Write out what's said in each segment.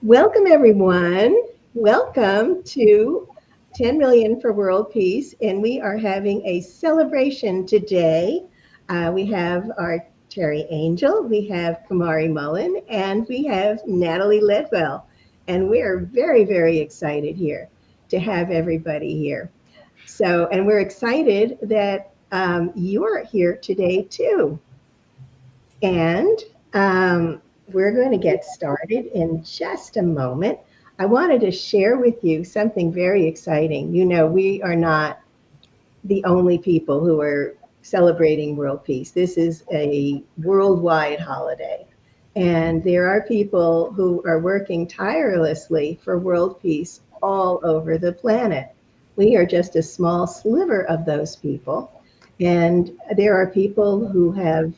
Welcome, everyone. Welcome to 10 Million for World Peace. And we are having a celebration today. We have our Teri Angel, we have Kamari Mullen, and we have Natalie Ledwell. And we are very, very excited here to have everybody here. And we're excited that you're here today, too. And we're going to get started in just a moment. I wanted to share with you something very exciting. You know, we are not the only people who are celebrating world peace. This is a worldwide holiday. And there are people who are working tirelessly for world peace all over the planet. We are just a small sliver of those people. And there are people who have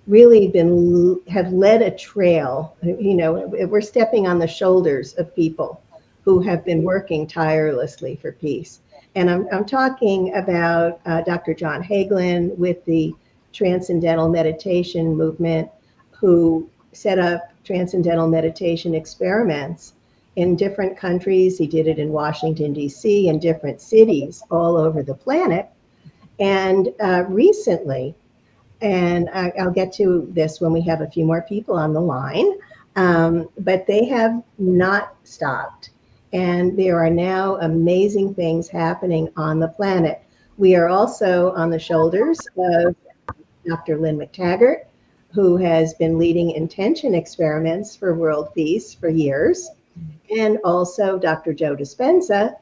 really been have led a trail. You know, we're stepping on the shoulders of people who have been working tirelessly for peace. And I'm talking about Dr. John Hagelin with the Transcendental Meditation movement, who set up transcendental meditation experiments in different countries. He did it in Washington, D.C., in different cities all over the planet. And recently, and I'll get to this when we have a few more people on the line, but they have not stopped. And there are now amazing things happening on the planet. We are also on the shoulders of Dr. Lynn McTaggart, who has been leading intention experiments for world peace for years, and also Dr. Joe Dispenza,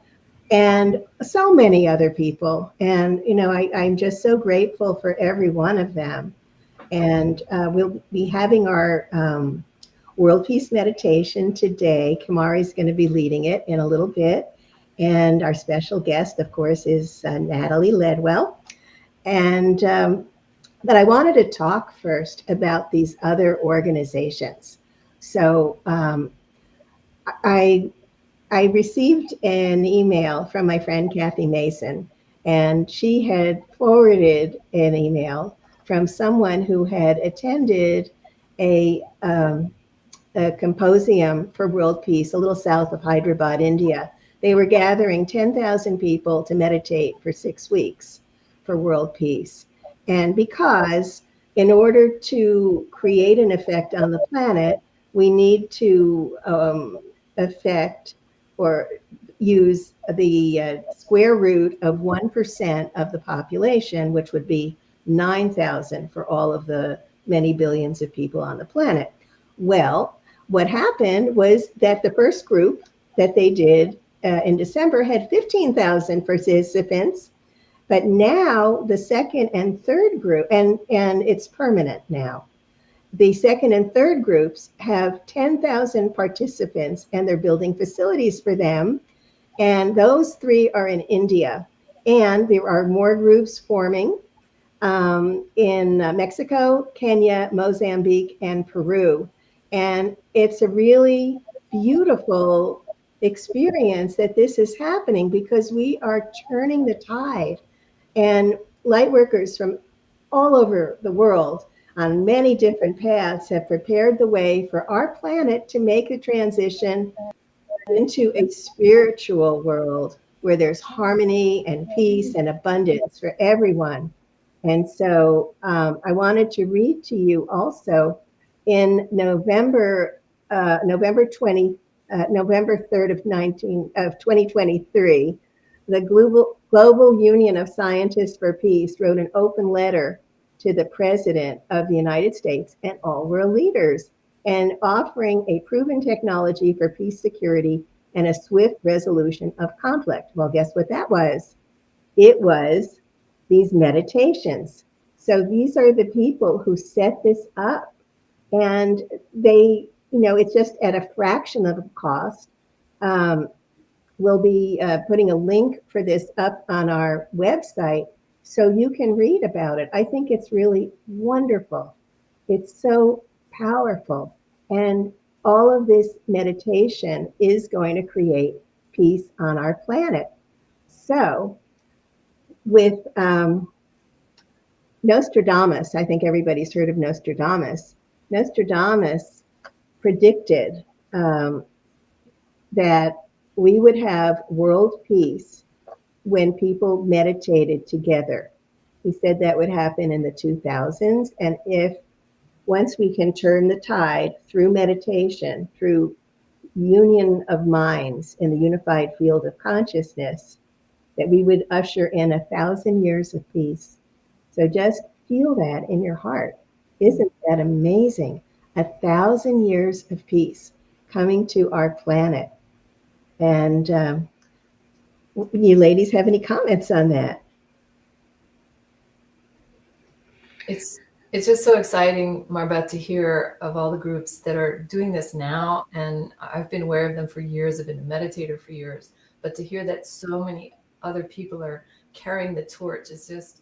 and so many other people. And, you know, I'm just so grateful for every one of them. And we'll be having our World Peace Meditation today. Kamari's going to be leading it in a little bit. And our special guest, of course, is Natalie Ledwell. And but I wanted to talk first about these other organizations. So I received an email from my friend Kathy Mason, and she had forwarded an email from someone who had attended a symposium for world peace a little south of Hyderabad, India. They were gathering 10,000 people to meditate for 6 weeks for world peace. And because in order to create an effect on the planet, we need to affect or use the square root of 1% of the population, which would be 9,000 for all of the many billions of people on the planet. Well, what happened was that the first group that they did in December had 15,000 participants, but now the second and third group, and it's permanent now. The second and third groups have 10,000 participants, and they're building facilities for them. And those three are in India. And there are more groups forming in Mexico, Kenya, Mozambique, and Peru. And it's a really beautiful experience that this is happening, because we are turning the tide. And light workers from all over the world on many different paths have prepared the way for our planet to make a transition into a spiritual world where there's harmony and peace and abundance for everyone. And so I wanted to read to you also in November 3rd of 2023, the Global Union of Scientists for Peace wrote an open letter to the President of the United States and all world leaders, and offering a proven technology for peace, security, and a swift resolution of conflict. Well, guess what that was? It was these meditations. So these are the people who set this up, and they, you know, it's just at a fraction of the cost. We'll be putting a link for this up on our website so you can read about it. I think it's really wonderful. It's so powerful. And all of this meditation is going to create peace on our planet. So with Nostradamus, I think everybody's heard of Nostradamus. Nostradamus predicted um, that we would have world peace when people meditated together. He said that would happen in the 2000s. And if once we can turn the tide through meditation, through union of minds in the unified field of consciousness, that we would usher in 1,000 years of peace. So just feel that in your heart. Isn't that amazing? 1,000 years of peace coming to our planet. And you ladies have any comments on that? It's just so exciting, Marbeth, to hear of all the groups that are doing this now. And I've been aware of them for years. I've been a meditator for years. But to hear that so many other people are carrying the torch is just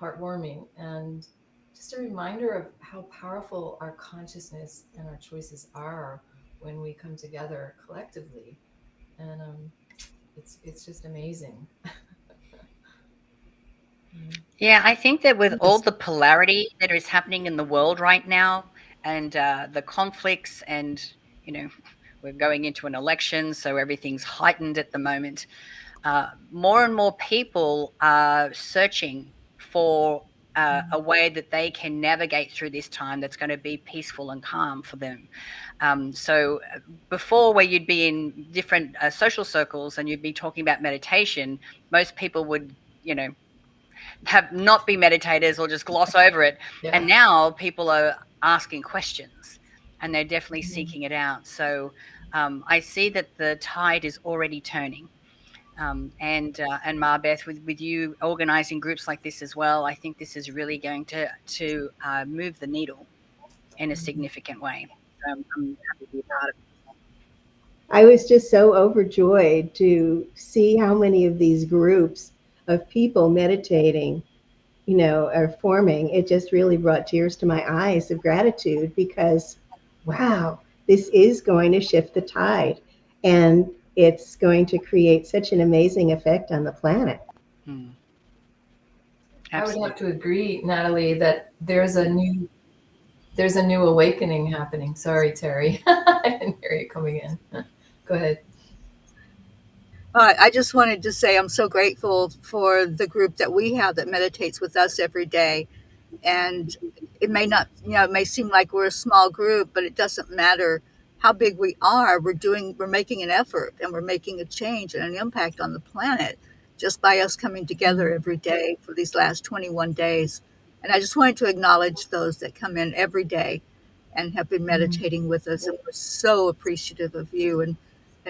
heartwarming. And just a reminder of how powerful our consciousness and our choices are when we come together collectively. And it's just amazing. Yeah, I think that with all the polarity that is happening in the world right now, and the conflicts, and you know, we're going into an election, so everything's heightened at the moment. More and more people are searching for a way that they can navigate through this time that's going to be peaceful and calm for them. So before, where you'd be in different social circles and you'd be talking about meditation, most people would, have not be meditators or just gloss over it. Yeah. And now people are asking questions and they're definitely Mm-hmm. seeking it out. So I see that the tide is already turning. And Marbeth, with you organizing groups like this as well, I think this is really going to move the needle in a significant way. I'm happy to be a part of it. I was just so overjoyed to see how many of these groups of people meditating, are forming. It just really brought tears to my eyes of gratitude because, wow, this is going to shift the tide and it's going to create such an amazing effect on the planet. I would have to agree, Natalie, that there's a new awakening happening. Sorry, Teri. I didn't hear you coming in. Go ahead. I just wanted to say I'm so grateful for the group that we have that meditates with us every day. And it may not, it may seem like we're a small group, but it doesn't matter how big we are. We're making an effort and we're making a change and an impact on the planet just by us coming together every day for these last 21 days. And I just wanted to acknowledge those that come in every day and have been meditating with us. And we're so appreciative of you and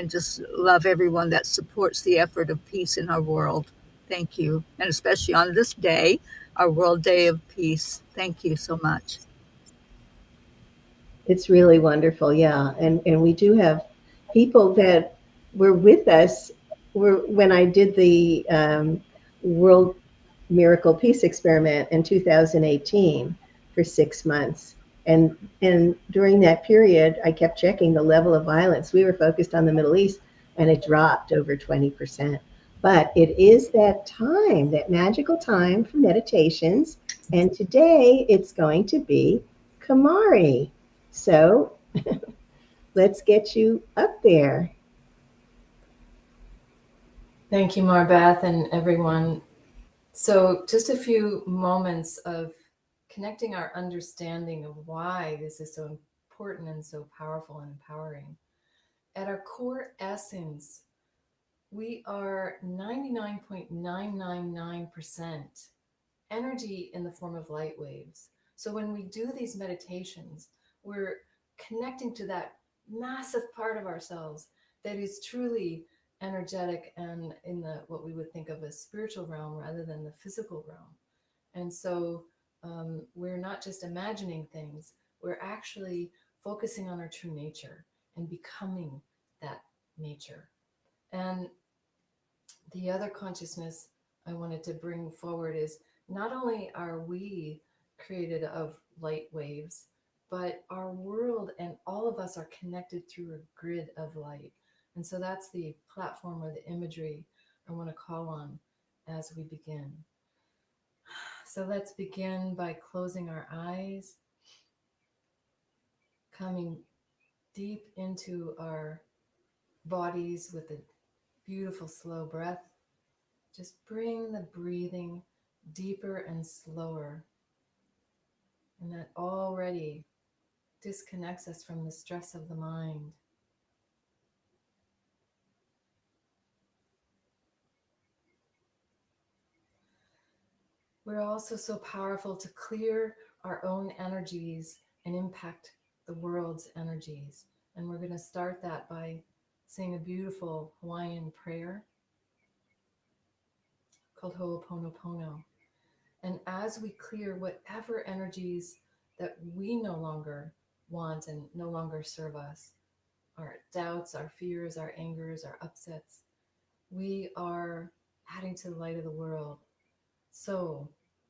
just love everyone that supports the effort of peace in our world. Thank you. And especially on this day, our World Day of Peace. Thank you so much. It's really wonderful, yeah. And we do have people that were with us when I did the World Miracle Peace Experiment in 2018 for 6 months. And during that period, I kept checking the level of violence. We were focused on the Middle East, and it dropped over 20%. But it is that time, that magical time for meditations. And today it's going to be Kamari. So let's get you up there. Thank you, Marbeth, and everyone. So just a few moments of connecting our understanding of why this is so important and so powerful and empowering. At our core essence, we are 99.999% energy in the form of light waves. So when we do these meditations, we're connecting to that massive part of ourselves that is truly energetic and in the what we would think of as spiritual realm rather than the physical realm. And so we're not just imagining things, we're actually focusing on our true nature and becoming that nature. And the other consciousness I wanted to bring forward is not only are we created of light waves, but our world and all of us are connected through a grid of light. And so that's the platform or the imagery I want to call on as we begin. So let's begin by closing our eyes, coming deep into our bodies with a beautiful slow breath. Just bring the breathing deeper and slower. And that already disconnects us from the stress of the mind. We're also so powerful to clear our own energies and impact the world's energies. And we're going to start that by saying a beautiful Hawaiian prayer called Ho'oponopono. And as we clear whatever energies that we no longer want and no longer serve us, our doubts, our fears, our angers, our upsets, we are adding to the light of the world. So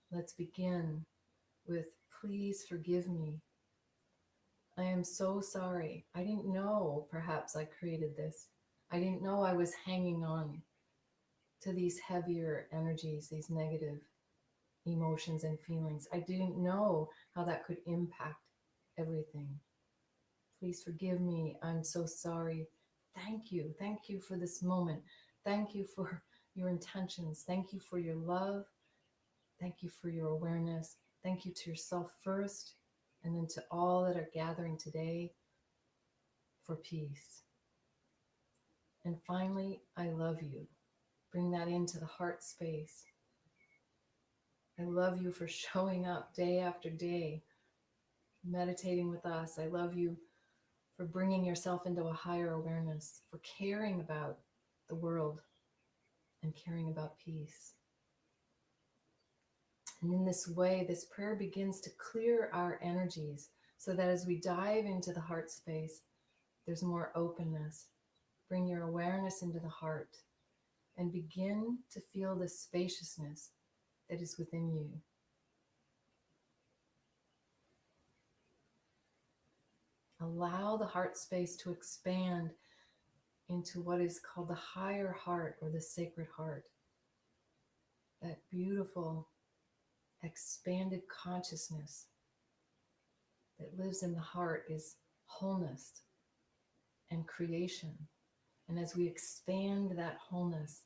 let's begin with, please forgive me. I am so sorry. I didn't know perhaps I created this. I didn't know I was hanging on to these heavier energies, these negative emotions and feelings. I didn't know how that could impact everything. Please forgive me. I'm so sorry. Thank you. Thank you for this moment. Thank you for your intentions. Thank you for your love. Thank you for your awareness. Thank you to yourself first, and then to all that are gathering today for peace. And finally, I love you. Bring that into the heart space. I love you for showing up day after day, meditating with us. I love you for bringing yourself into a higher awareness, for caring about the world and caring about peace. And in this way, this prayer begins to clear our energies so that as we dive into the heart space, there's more openness. Bring your awareness into the heart and begin to feel the spaciousness that is within you. Allow the heart space to expand into what is called the higher heart or the sacred heart. That beautiful, expanded consciousness that lives in the heart is wholeness and creation. And as we expand that wholeness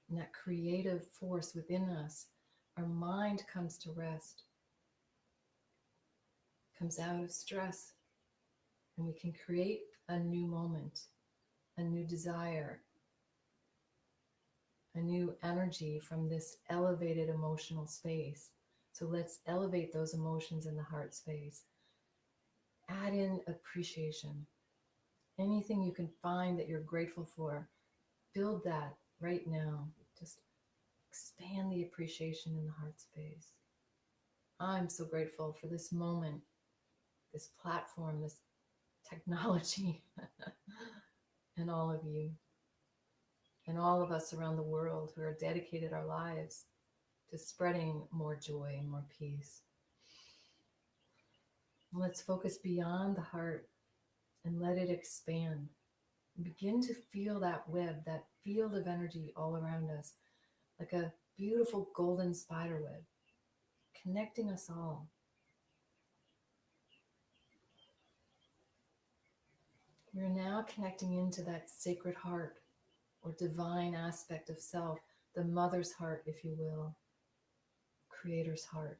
and that creative force within us, our mind comes to rest, comes out of stress, and we can create a new moment, a new desire, a new energy from this elevated emotional space. So let's elevate those emotions in the heart space. Add in appreciation. Anything you can find that you're grateful for, build that right now. Just expand the appreciation in the heart space. I'm so grateful for this moment, this platform, this technology, and all of you, and all of us around the world who are dedicated our lives to spreading more joy and more peace. Let's focus beyond the heart and let it expand. Begin to feel that web, that field of energy all around us, like a beautiful golden spider web, connecting us all. We're now connecting into that sacred heart or divine aspect of self, the mother's heart, if you will, creator's heart,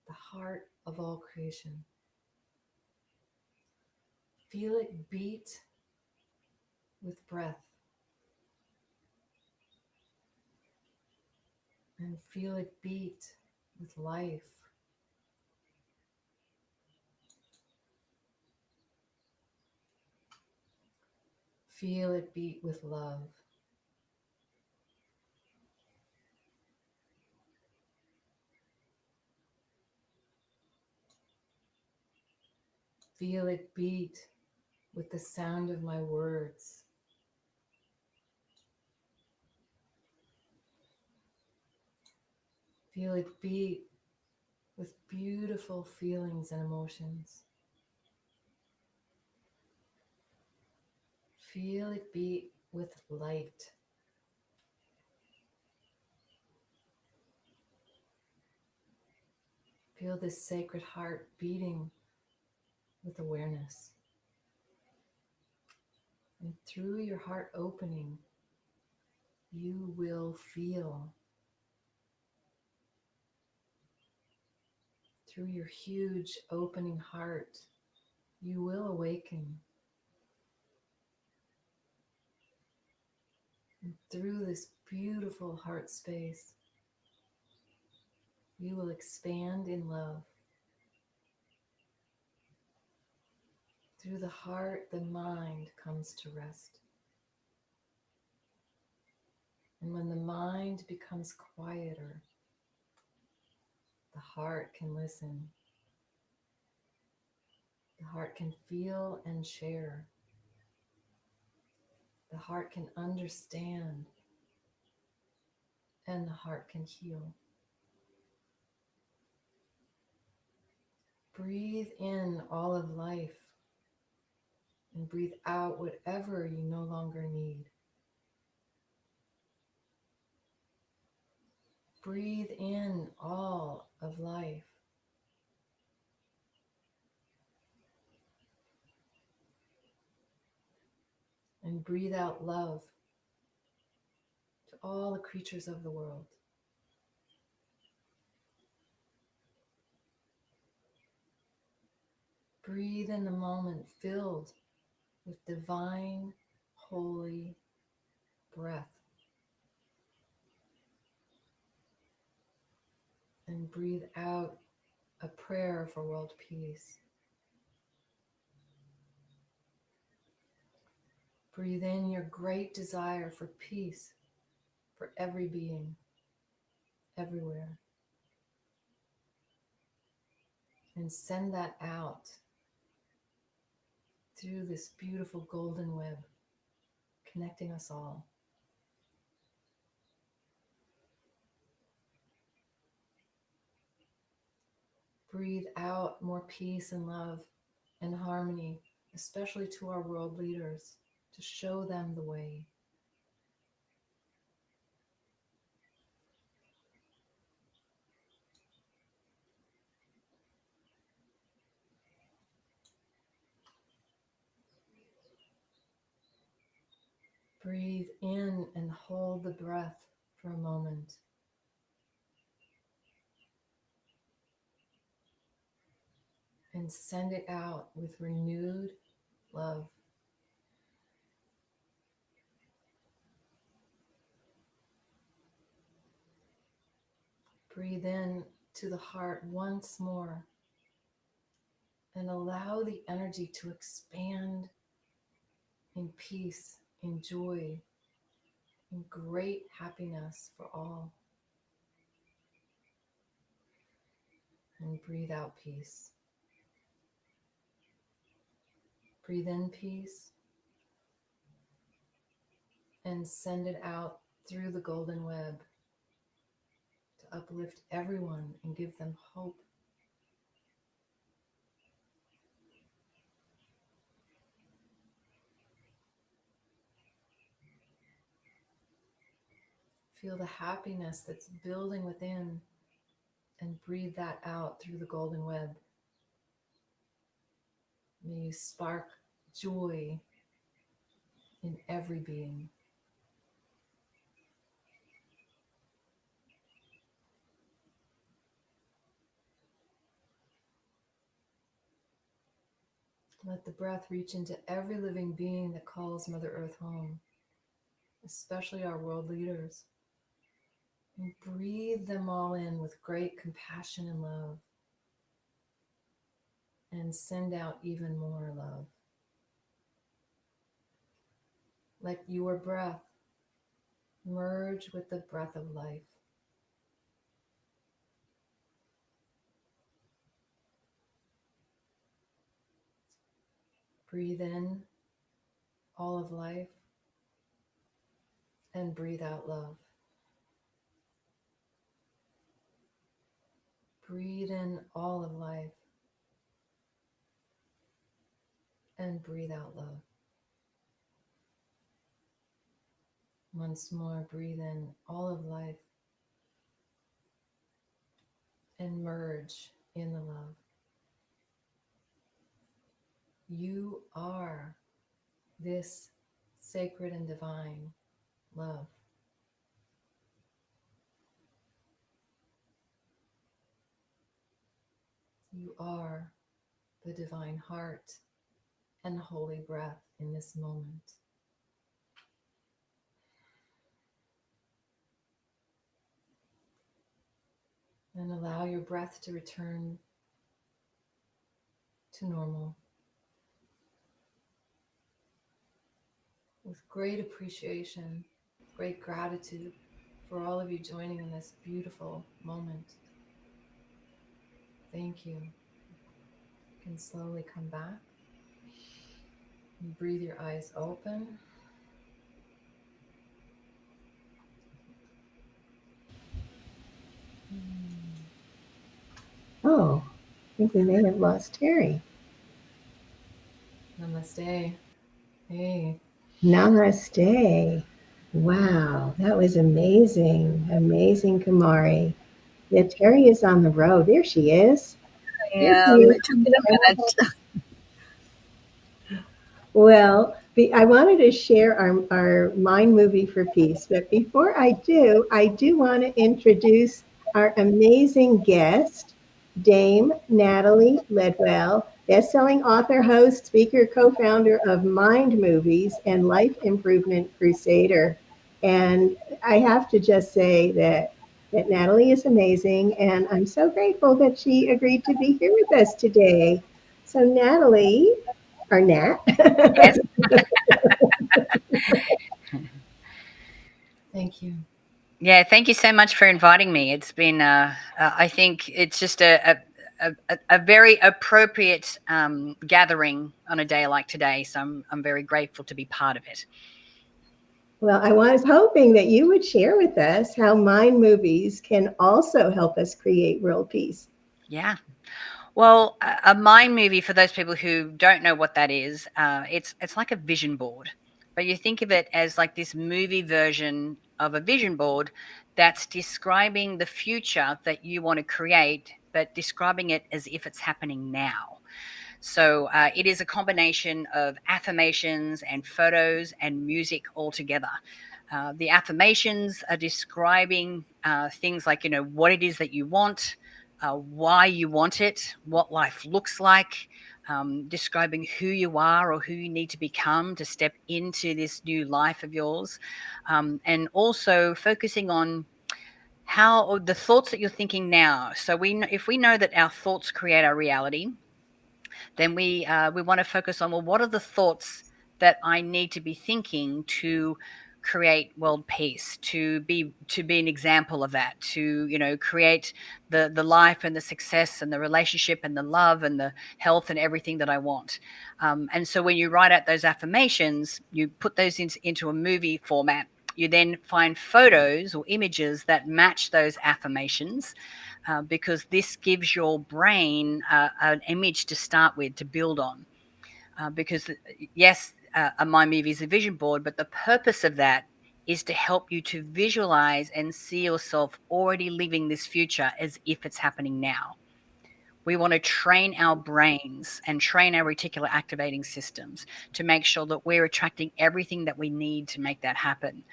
the heart of all creation. Feel it beat with breath. And feel it beat with life. Feel it beat with love. Feel it beat with the sound of my words. Feel it beat with beautiful feelings and emotions. Feel it beat with light. Feel this sacred heart beating with awareness. And through your heart opening, you will feel. Through your huge opening heart, you will awaken. And through this beautiful heart space, you will expand in love. Through the heart, the mind comes to rest. And when the mind becomes quieter, the heart can listen. The heart can feel and share. The heart can understand. And the heart can heal. Breathe in all of life and breathe out whatever you no longer need. Breathe in all of life. And breathe out love to all the creatures of the world. Breathe in the moment filled with divine, holy breath. And breathe out a prayer for world peace. Breathe in your great desire for peace for every being, everywhere. And send that out through this beautiful golden web, connecting us all. Breathe out more peace and love and harmony, especially to our world leaders, to show them the way. Breathe in and hold the breath for a moment. And send it out with renewed love. Breathe in to the heart once more and allow the energy to expand in peace, in joy, in great happiness for all. And breathe out peace. Breathe in peace and send it out through the golden web to uplift everyone and give them hope. Feel the happiness that's building within and breathe that out through the golden web. May you spark joy in every being. Let the breath reach into every living being that calls Mother Earth home, especially our world leaders. And breathe them all in with great compassion and love. And send out even more love. Let your breath merge with the breath of life. Breathe in all of life and breathe out love. Breathe in all of life and breathe out love. Once more, breathe in all of life and merge in the love. You are this sacred and divine love. You are the divine heart and holy breath in this moment. And allow your breath to return to normal with great appreciation, great gratitude for all of you joining in this beautiful moment. Thank you. You can slowly come back and breathe your eyes open. Oh, I think we may have lost Teri. Namaste. Hey. Namaste. Wow, that was amazing. Amazing, Kamari. Yeah, Teri is on the road. There she is. There she is. It took it a minute. Well, I wanted to share our Mind Movie for Peace. But before I do want to introduce our amazing guest, Dame Natalie Ledwell, best-selling author, host, speaker, co-founder of Mind Movies and Life Improvement Crusader. And I have to just say that Natalie is amazing, and I'm so grateful that she agreed to be here with us today. So Natalie, or Nat. Yes. Thank you. Yeah, thank you so much for inviting me. It's been, I think it's just a very appropriate gathering on a day like today. So I'm very grateful to be part of it. Well, I was hoping that you would share with us how mind movies can also help us create world peace. Yeah. Well, a mind movie, for those people who don't know what that is, it's like a vision board, but you think of it as like this movie version of a vision board that's describing the future that you want to create, but describing it as if it's happening now. So it is a combination of affirmations and photos and music all together. The affirmations are describing things like, what it is that you want, why you want it, what life looks like, describing who you are or who you need to become to step into this new life of yours, and also focusing on how the thoughts that you're thinking now. So if we know that our thoughts create our reality, then we want to focus on, well, what are the thoughts that I need to be thinking to create world peace, to be an example of that, to create the life and the success and the relationship and the love and the health and everything that I want. And so when you write out those affirmations, you put those into a movie format. You then find photos or images that match those affirmations, because this gives your brain an image to start with, to build on. Because, yes, a mind movie is a vision board, but the purpose of that is to help you to visualize and see yourself already living this future as if it's happening now. We want to train our brains and train our reticular activating systems to make sure that we're attracting everything that we need to make that happen.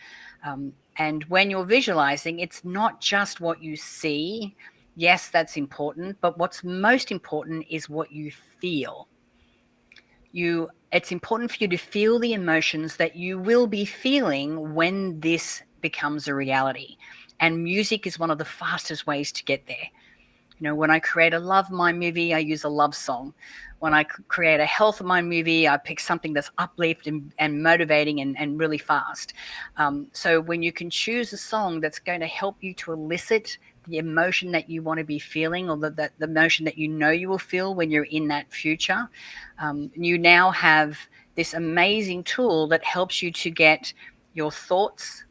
And when you're visualizing, it's not just what you see. Yes, that's important, but what's most important is what you feel. It's important for you to feel the emotions that you will be feeling when this becomes a reality. And music is one of the fastest ways to get there. When I create a love mind movie, I use a love song. When I create a health mind movie, I pick something that's uplifting and motivating and really fast. So when you can choose a song that's going to help you to elicit the emotion that you want to be feeling, or the emotion that you will feel when you're in that future, you now have this amazing tool that helps you to get your thoughts,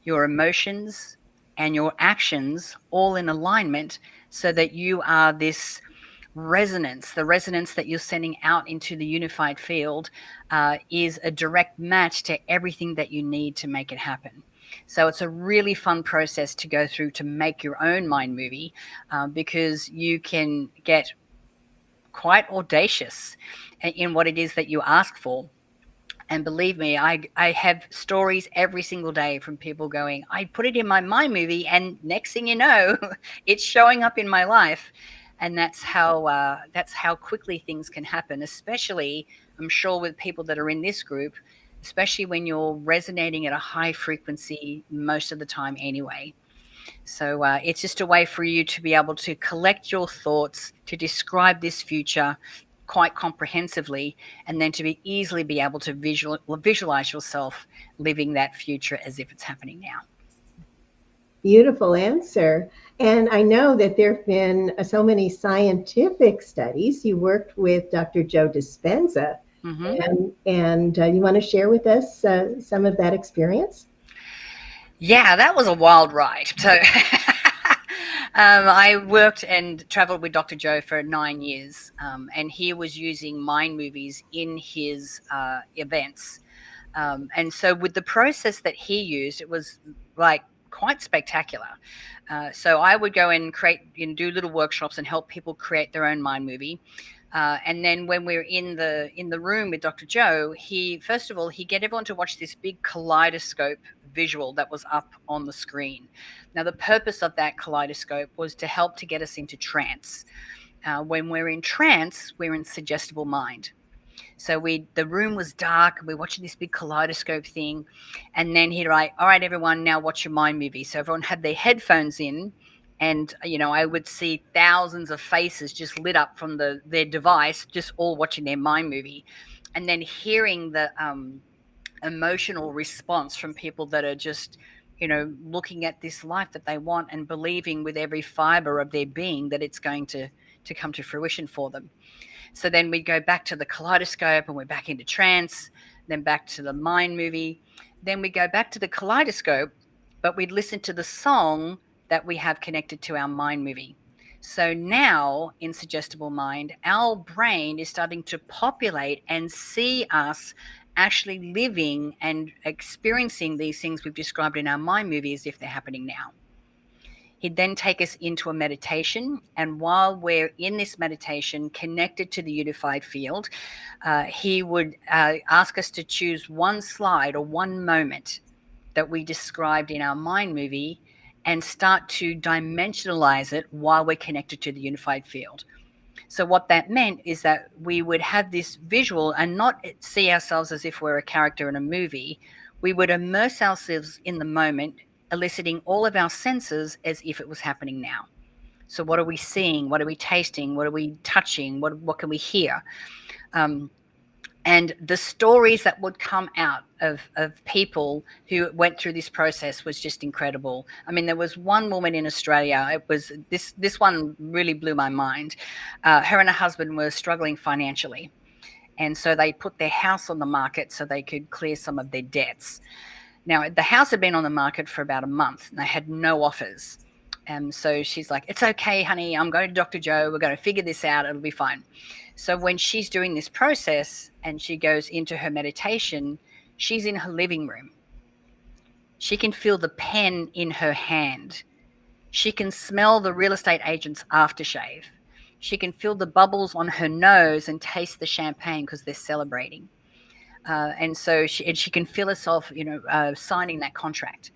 your emotions, and your actions all in alignment, so that you are this resonance. The resonance that you're sending out into the unified field is a direct match to everything that you need to make it happen. So it's a really fun process to go through to make your own mind movie, because you can get quite audacious in what it is that you ask for. And believe me, I have stories every single day from people going, I put it in my mind movie, and next thing you know, it's showing up in my life. And that's how quickly things can happen, especially I'm sure with people that are in this group, especially when you're resonating at a high frequency most of the time anyway. So it's just a way for you to be able to collect your thoughts, to describe this future quite comprehensively, and then to be easily be able to visualize yourself living that future as if it's happening now. Beautiful answer. And I know that there have been so many scientific studies. You worked with Dr. Joe Dispenza, Mm-hmm. and you want to share with us some of that experience? Yeah, that was a wild ride. So I worked and traveled with Dr. Joe for 9 years, and he was using mind movies in his events. And so, with the process that he used, it was like quite spectacular. So I would go and create, do little workshops and help people create their own mind movie. And then when we were in the room with Dr. Joe, he first of all he get everyone to watch this big kaleidoscope visual that was up on the screen. Now the purpose of that kaleidoscope was to help to get us into trance. When we're in trance, we're in suggestible mind. So the room was dark, and we're watching this big kaleidoscope thing, and then he'd write, "All right, everyone, now watch your mind movie." So everyone had their headphones in, and I would see thousands of faces just lit up from their device, just all watching their mind movie, and then hearing the emotional response from people that are just looking at this life that they want and believing with every fiber of their being that it's going to come to fruition for them. So then we go back to the kaleidoscope and we're back into trance, then back to the mind movie. Then we go back to the kaleidoscope, but we'd listen to the song that we have connected to our mind movie. So now in suggestible mind, our brain is starting to populate and see us actually living and experiencing these things we've described in our mind movie as if they're happening now. He'd then take us into a meditation. And while we're in this meditation, connected to the unified field, he would ask us to choose one slide or one moment that we described in our mind movie and start to dimensionalize it while we're connected to the unified field. So what that meant is that we would have this visual and not see ourselves as if we're a character in a movie. We would immerse ourselves in the moment, eliciting all of our senses as if it was happening now. So what are we seeing? What are we tasting? What are we touching? What can we hear? And the stories that would come out of people who went through this process was just incredible. I mean, there was one woman in Australia. It was this one really blew my mind. Her and her husband were struggling financially, and so they put their house on the market so they could clear some of their debts. Now, the house had been on the market for about a month, and they had no offers. So she's like, "It's okay, honey. I'm going to Dr. Joe. We're going to figure this out. It'll be fine." So when she's doing this process and she goes into her meditation, she's in her living room. She can feel the pen in her hand. She can smell the real estate agent's aftershave. She can feel the bubbles on her nose and taste the champagne because they're celebrating. And so she can feel herself, signing that contract.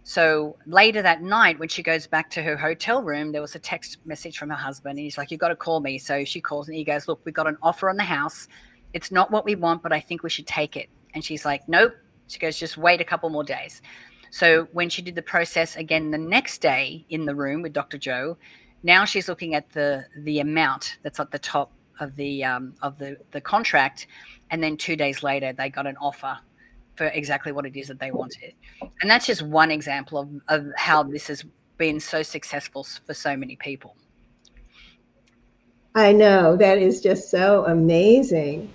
So later that night, when she goes back to her hotel room, there was a text message from her husband, and he's like, "You've got to call me." So she calls, and he goes, "Look, we got an offer on the house. It's not what we want, but I think we should take it." And she's like, "Nope." She goes, "Just wait a couple more days." So when she did the process again the next day in the room with Dr. Joe, now she's looking at the amount that's at the top of the contract, and then 2 days later they got an offer for exactly what it is that they wanted. And that's just one example of how this has been so successful for so many people. I know that is just so amazing.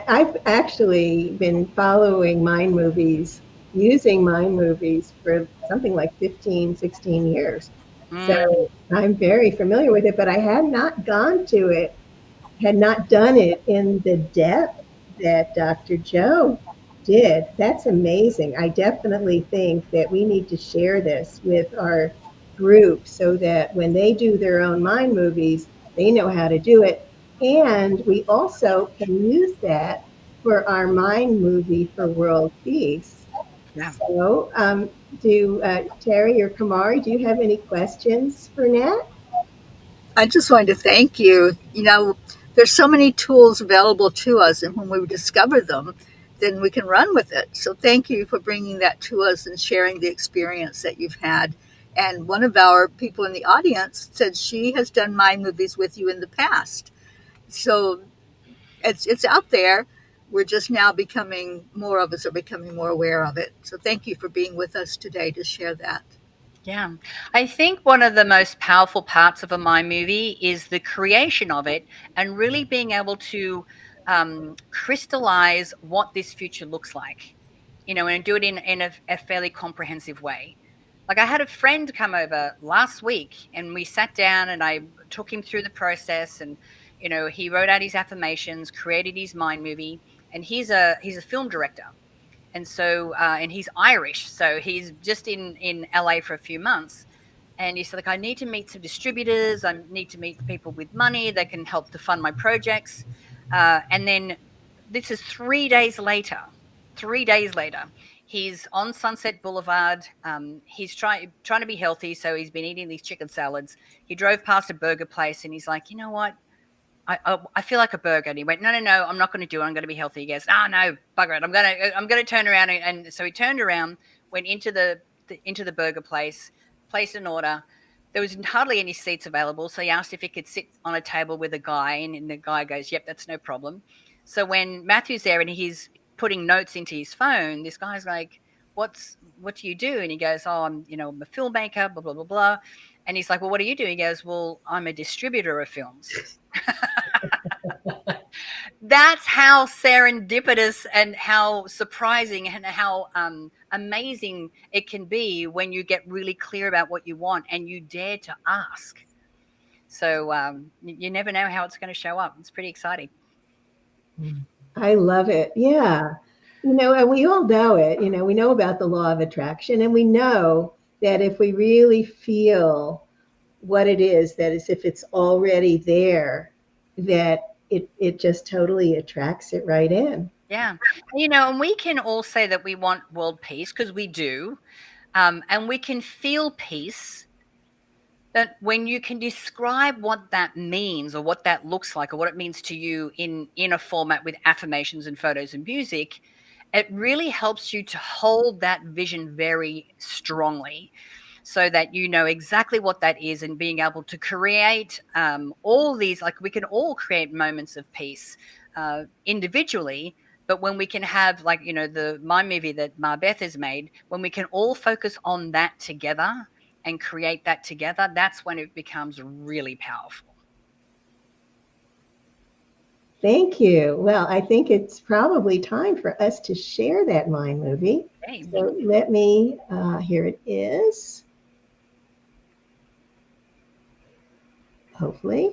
I've actually been following mind movies, using mind movies for something like 15, 16 years. Mm, So I'm very familiar with it, but I had not gone to it, had not done it in the depth that Dr. Joe did. That's amazing. I definitely think that we need to share this with our group so that when they do their own mind movies, they know how to do it. And we also can use that for our mind movie for world peace. Yeah. So, Teri or Kamari, do you have any questions for Nat? I just wanted to thank you. You know, there's so many tools available to us, and when we discover them, then we can run with it. So thank you for bringing that to us and sharing the experience that you've had. And one of our people in the audience said she has done mind movies with you in the past. So it's out there. We're just now becoming more of us are becoming more aware of it. So thank you for being with us today to share that. Yeah. I think one of the most powerful parts of a mind movie is the creation of it and really being able to crystallize what this future looks like, and do it in a fairly comprehensive way. Like I had a friend come over last week and we sat down and I took him through the process and, he wrote out his affirmations, created his mind movie, and he's a film director. And so and he's Irish, so he's just in LA for a few months. And he said, like, I need to meet some distributors, I need to meet people with money that can help to fund my projects. And then this is 3 days later. 3 days later, he's on Sunset Boulevard. He's trying to be healthy, so he's been eating these chicken salads. He drove past a burger place and he's like, you know what, I feel like a burger. And he went, no, I'm not going to do it. I'm going to be healthy. He goes, no, bugger it. I'm going to turn around. And so he turned around, went into the burger place, placed an order. There was hardly any seats available. So he asked if he could sit on a table with a guy. And the guy goes, yep, that's no problem. So when Matthew's there and he's putting notes into his phone, this guy's like, what do you do? And he goes, oh, I'm a filmmaker, blah, blah, blah, blah. And he's like, well, what do you do? He goes, well, I'm a distributor of films. That's how serendipitous and how surprising and how amazing it can be when you get really clear about what you want and you dare to ask. So you never know how it's going to show up. It's pretty exciting. I love it. Yeah. And we all know it. We know about the law of attraction, and we know that if we really feel what it is, that is, if it's already there, that it just totally attracts it right in. Yeah. And we can all say that we want world peace because we do. And we can feel peace. But when you can describe what that means or what that looks like or what it means to you in a format with affirmations and photos and music, it really helps you to hold that vision very strongly so that you know exactly what that is and being able to create all these, like we can all create moments of peace individually. But when we can have the My movie that Marbeth has made, when we can all focus on that together and create that together, that's when it becomes really powerful. Thank you. Well, I think it's probably time for us to share that mind movie. Okay. So let me, here it is. Hopefully.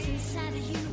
Inside of you.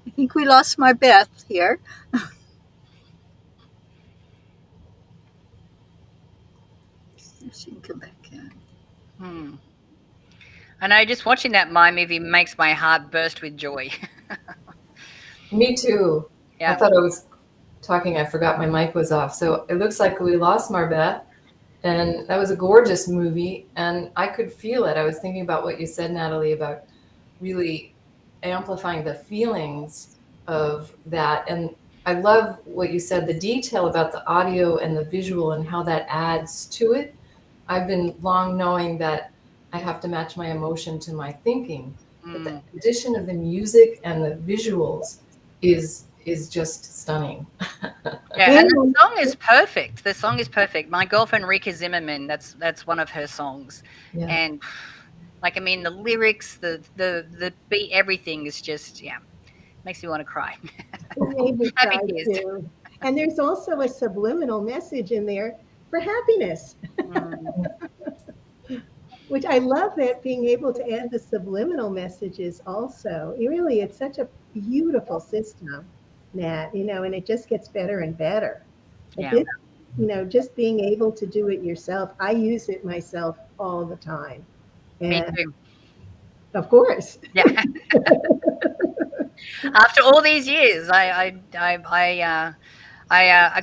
I think we lost my Beth here. She can come back in. Hmm. I know just watching that My movie makes my heart burst with joy. Me too. I Yeah. thought I was talking. I forgot my mic was off. So it looks like we lost Marbeth. And that was a gorgeous movie. And I could feel it. I was thinking about what you said, Natalie, about really amplifying the feelings of that. And I love what you said, the detail about the audio and the visual and how that adds to it. I've been long knowing that I have to match my emotion to my thinking. But the Mm. addition of the music and the visuals is just stunning. Yeah, and the And song is perfect. The song is perfect. My girlfriend Rika Zimmerman, that's one of her songs. Yeah. And like I mean the lyrics, the beat, everything is just yeah, makes me want to cry. it made me Happy cry tears. too. And there's also a subliminal message in there for happiness, Mm, which I love that being able to add the subliminal messages also. It's such a beautiful system, Nat, and it just gets better and better. But yeah, just being able to do it yourself, I use it myself all the time. me And too. of course, Yeah. After all these years, I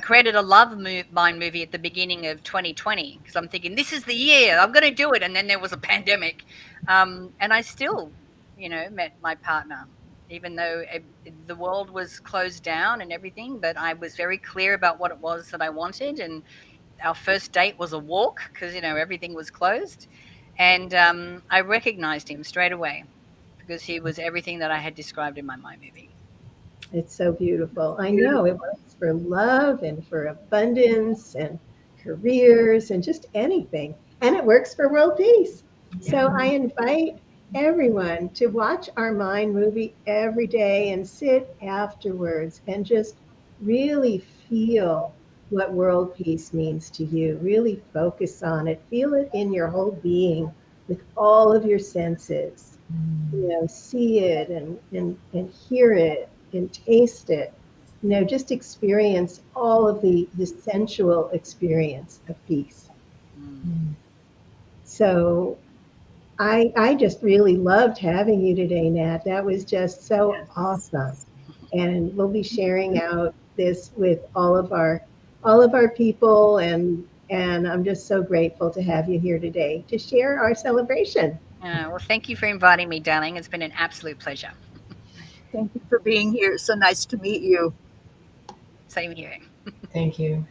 created a love mind movie at the beginning of 2020 because I'm thinking this is the year I'm going to do it, and then there was a pandemic, and I still, met my partner, even though the world was closed down and everything. But I was very clear about what it was that I wanted, and our first date was a walk because everything was closed, and I recognized him straight away because he was everything that I had described in my mind movie. it's so beautiful. I know it Beautiful. works for love and for abundance and careers and just anything. And it works for world peace. Yeah. So I invite everyone to watch our mind movie every day and sit afterwards and just really feel what world peace means to you. Really focus on it. Feel it in your whole being with all of your senses. See it and hear it and taste it. Just experience all of the sensual experience of peace. Mm. Mm. So I just really loved having you today, Nat. That was just so awesome. And we'll be sharing out this with all of our people, and I'm just so grateful to have you here today to share our celebration. Well, thank you for inviting me, darling. It's been an absolute pleasure. Thank you for being here. It's so nice to meet you. Same here. Thank you.